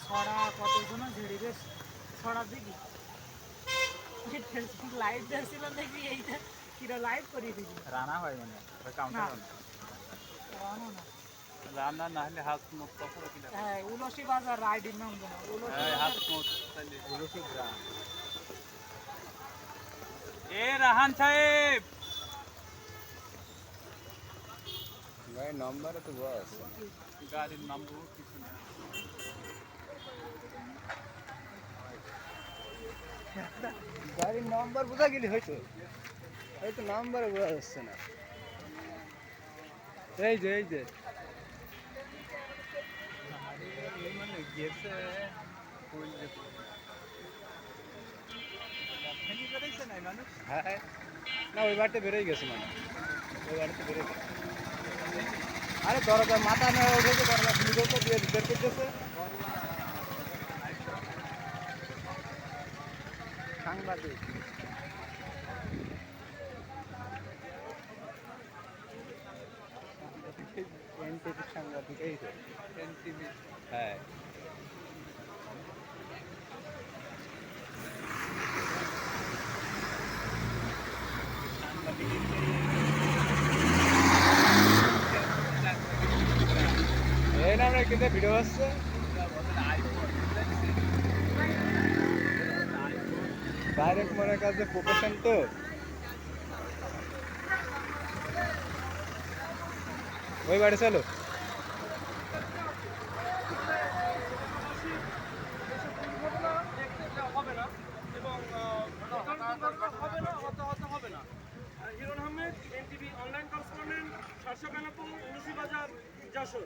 ছড়া কতজন ঝেড়িবে ছড়া দেখি লাইট দেখছিল দেখি এইটা কিরা লাইট করিয়ে দিবি রানা হয় মানে কাউন্টার না রান্না না হলে হাত মুখ কখন কিনা হ্যাঁ উলসি বাজার রাইডির নাম জানো হাত মুখ উলসি গ্রাম এ রাহান সাহেব গাড়ির নম্বরে তো বস গাড়ির নম্বর কিছু না গাড়ির নম্বর বোঝা গেলি হয়তো হয়তো নাম্বারে বোঝা যাচ্ছে না এই যে মানে গেছে হ্যাঁ না ওই বাড়িতে বেরোই গেছে মানে ওই বাড়িতে বেরোই গেছে আরে দরজা মাথা না উঠেছে দরজা খুলে করতে দিয়ে বের করতেছে সাংবাদিক এনটিভি সাংবাদিক এই তো এনটিভি হ্যাঁ এই না আমরা কিন্তু ভিডিও হচ্ছে ডাইরেক্ট মনে কাছে প্রফেশন তো ওই বাড়ি চলো হবে না এবং হবে না Hiran Ahmed NTV online correspondent Sharsha Benapole Ulashi Bazar Jessore